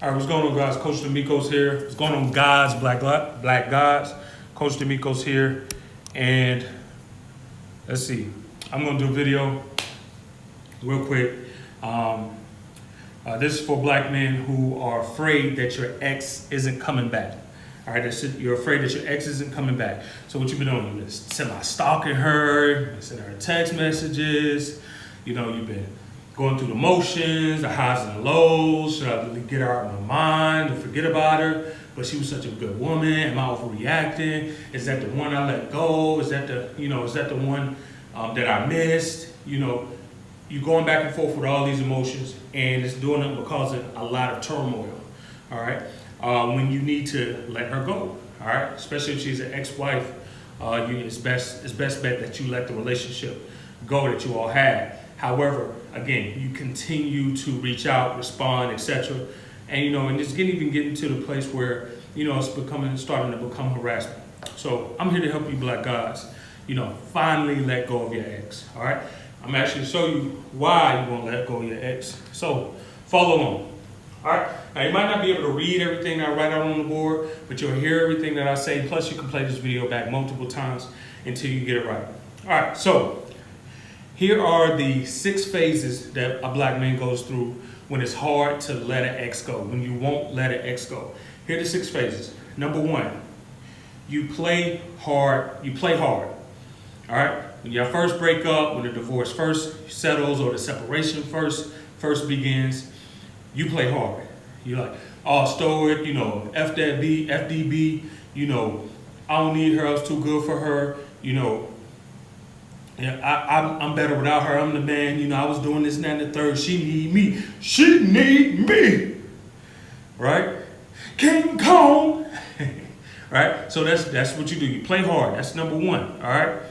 All right, what's going on, guys? Coach D'Amico's here. What's going on, guys? Black guys. Coach D'Amico's here, and let's see. I'm gonna do a video real quick. This is for black men who are afraid that your ex isn't coming back. All right, you're afraid that your ex isn't coming back. So what you've been doing? You've been semi-stalking her, sending her text messages. You know, you've been going through the motions, the highs and the lows. Should I really get her out of my mind and forget about her? But she was such a good woman. Am I overreacting? Is that the one I let go? Is that the one that I missed? You know, you're going back and forth with all these emotions, and it's doing it because of a lot of turmoil. All right, when you need to let her go. All right, especially if she's an ex-wife, it's best bet that you let the relationship go that you all had. However, again, you continue to reach out, respond, etc. And and it's getting to the place where it's starting to become harassment. So I'm here to help you, black guys. Finally let go of your ex. All right, I'm actually show you why you won't let go of your ex. So follow along. All right. Now you might not be able to read everything I write out on the board, but you'll hear everything that I say. Plus, you can play this video back multiple times until you get it right. All right. So here are the 6 phases that a black man goes through when it's hard to let an ex go, when you won't let an ex go. Here are the 6 phases. Number 1, you play hard. All right? When y'all first break up, when the divorce first settles or the separation first begins, you play hard. You're like, oh, stoic, F that B, FDB, I don't need her, I was too good for her, yeah, I'm better without her. I'm the man. I was doing this and that and the third. She need me. She need me. Right? King Kong. Right? So that's what you do. You play hard. That's number 1. All right?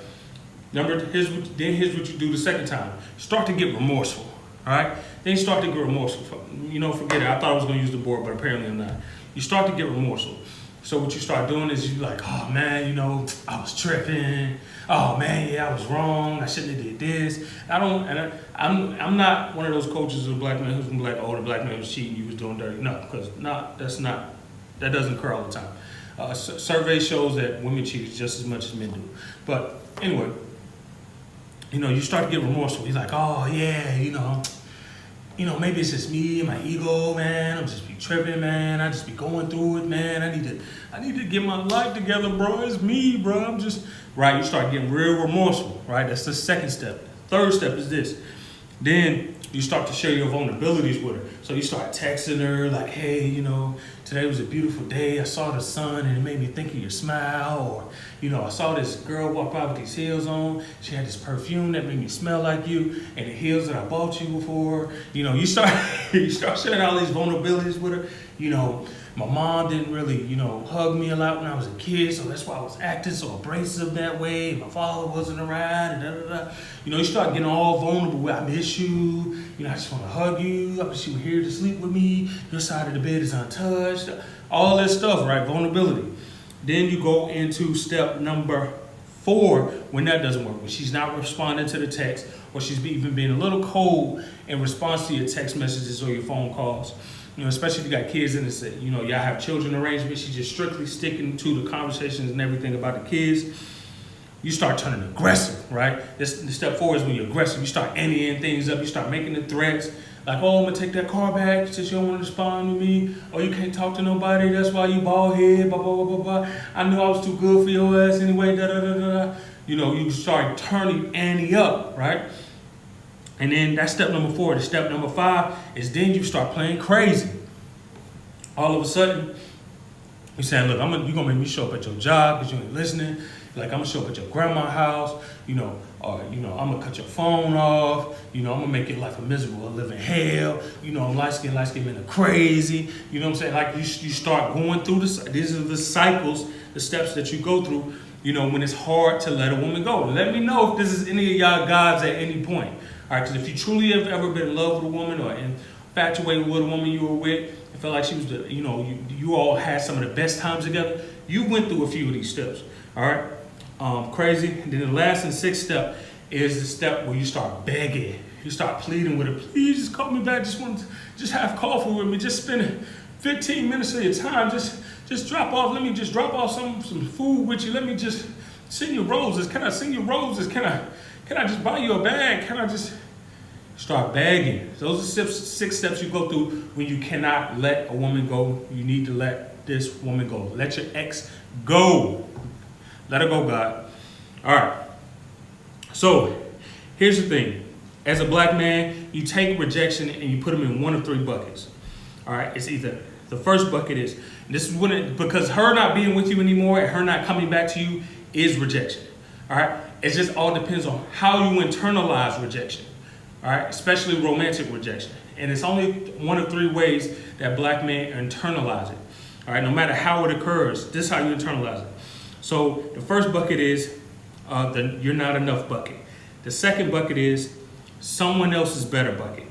Here's what you do the second time. Start to get remorseful. All right? Then you start to get remorseful. Forget it. I thought I was going to use the board, but apparently I'm not. You start to get remorseful. So what you start doing is you like, oh man, I was tripping. Oh man, yeah, I was wrong. I shouldn't have did this. I'm not one of those coaches of black men who's gonna be like, oh, the black man was cheating, you was doing dirty. No, because that doesn't occur all the time. Survey shows that women cheat just as much as men do. But anyway, you start to get remorseful. He's like, oh yeah, maybe it's just me and my ego, man. I'm just be tripping, man. I just be going through it, man. I need to get my life together, bro. It's me, bro. I'm just right. You start getting real remorseful, right? That's the second step. Third step is this. Then you start to share your vulnerabilities with her. So you start texting her like, hey, today was a beautiful day. I saw the sun and it made me think of your smile. Or, I saw this girl walk by with these heels on. She had this perfume that made me smell like you. And the heels that I bought you before. You start sharing all these vulnerabilities with her. My mom didn't really, hug me a lot when I was a kid, so that's why I was acting so abrasive that way. My father wasn't around, and da-da-da. You start getting all vulnerable. I miss you. I just want to hug you. I wish you were here to sleep with me. Your side of the bed is untouched. All this stuff, right? Vulnerability. Then you go into step number 4 when that doesn't work. When she's not responding to the text, or she's even being a little cold in response to your text messages or your phone calls. Especially if you got kids in this, y'all have children arrangements, she's just strictly sticking to the conversations and everything about the kids. You start turning aggressive, right? This step 4 is when you're aggressive. You start ending things up. You start making the threats. Like, oh, I'm going to take that car back since you don't want to respond to me. Oh, you can't talk to nobody. That's why you bald head, blah, blah, blah, blah, blah. I knew I was too good for your ass anyway, da, da, da, da, da. You start turning Annie up, right? And then that's step number 4. The step number 5 is then you start playing crazy. All of a sudden, you saying, look, you're going to make me show up at your job because you ain't listening. Like, I'm going to show up at your grandma's house, or, I'm going to cut your phone off. I'm going to make your life a miserable, living hell. Light skin men are crazy. You know what I'm saying? Like, you start going through this. These are the cycles, the steps that you go through, when it's hard to let a woman go. Let me know if this is any of y'all guys at any point. All right, because if you truly have ever been in love with a woman or infatuated with a woman you were with, and felt like she was you all had some of the best times together, you went through a few of these steps. All right, crazy. And then the last and 6th step is the step where you start begging. You start pleading with her, please just call me back. Just have coffee with me. Just spend 15 minutes of your time, just drop off. Let me just drop off some food with you. Let me just send you roses. Can I send you roses? Can I just buy you a bag? Can I just start begging? Those are 6 steps you go through when you cannot let a woman go. You need to let this woman go. Let your ex go. Let her go, God. All right. So here's the thing. As a black man, you take rejection and you put them in one of 3 buckets. All right. It's either the first bucket is, this is when because her not being with you anymore and her not coming back to you is rejection. All right. It just all depends on how you internalize rejection. All right. Especially romantic rejection. And it's only one of 3 ways that black men internalize it. All right. No matter how it occurs, this is how you internalize it. So the first bucket is the you're not enough bucket. The second bucket is someone else is better bucket.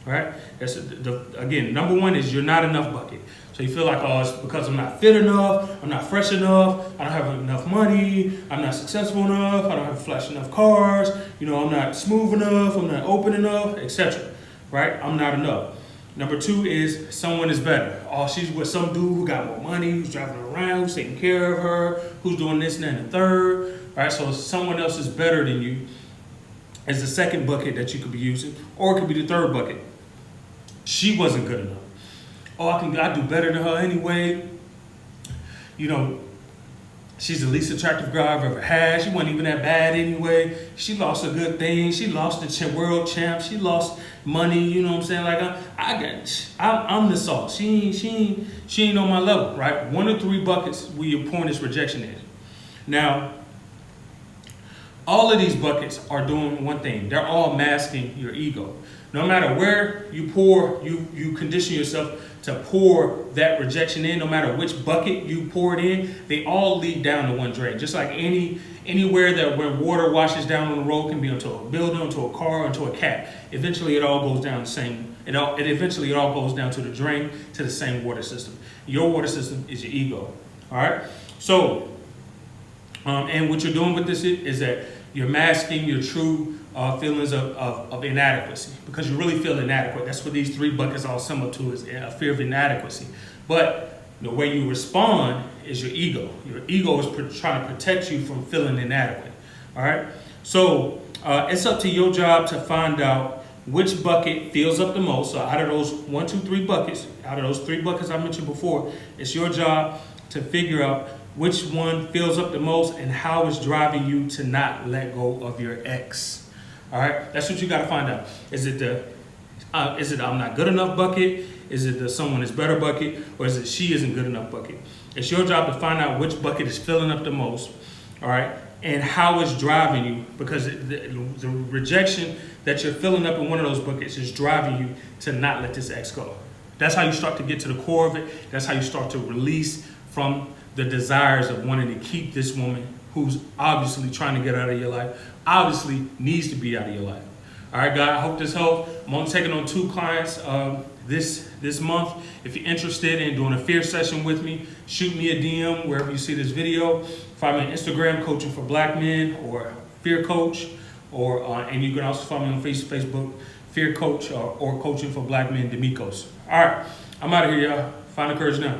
All right. That's again, number 1 is you're not enough bucket. So you feel like, oh, it's because I'm not fit enough, I'm not fresh enough, I don't have enough money, I'm not successful enough, I don't have flash enough cars, I'm not smooth enough, I'm not open enough, etc. Right? I'm not enough. Number 2 is someone is better. Oh, she's with some dude who got more money, who's driving her around, who's taking care of her, who's doing this and that and the third. All right, so someone else is better than you is the second bucket that you could be using, or it could be the third bucket. She wasn't good enough. Oh, I do better than her anyway. She's the least attractive girl I've ever had. She wasn't even that bad anyway. She lost a good thing. She lost the world champ. She lost money. You know what I'm saying? Like I'm the salt. She ain't on my level, right? One of 3 buckets where you're pouring this rejection in. Now, all of these buckets are doing one thing. They're all masking your ego. No matter where you pour, you condition yourself to pour that rejection in. No matter which bucket you pour it in, they all lead down to one drain. Just like anywhere that where water washes down on the road, can be onto a building, onto a car, onto a cat. Eventually, it all goes down the same. Eventually it all goes down to the drain, to the same water system. Your water system is your ego. All right. So, and what you're doing with this is that you're masking your true feelings of inadequacy, because you really feel inadequate. That's what these 3 buckets all sum up to, is a fear of inadequacy. But the way you respond is your ego. Your ego is trying to protect you from feeling inadequate. All right. So it's up to your job to find out which bucket fills up the most. So out of those 1, 2, 3 buckets, out of those 3 buckets I mentioned before, it's your job to figure out which one fills up the most and how it's driving you to not let go of your ex. All right, that's what you got to find out. Is it the I'm not good enough bucket? Is it the someone is better bucket? Or is it she isn't good enough bucket? It's your job to find out which bucket is filling up the most. All right, and how it's driving you, because the rejection that you're filling up in one of those buckets is driving you to not let this ex go. That's how you start to get to the core of it. That's how you start to release from the desires of wanting to keep this woman who's obviously trying to get out of your life, obviously needs to be out of your life. All right, guys, I hope this helped. I'm only taking on 2 clients this month. If you're interested in doing a fear session with me, shoot me a DM wherever you see this video. Find me on Instagram, Coaching for Black Men, or Fear Coach, and you can also find me on Facebook, Fear Coach, or Coaching for Black Men, Demikos. All right, I'm out of here, y'all. Find the courage now.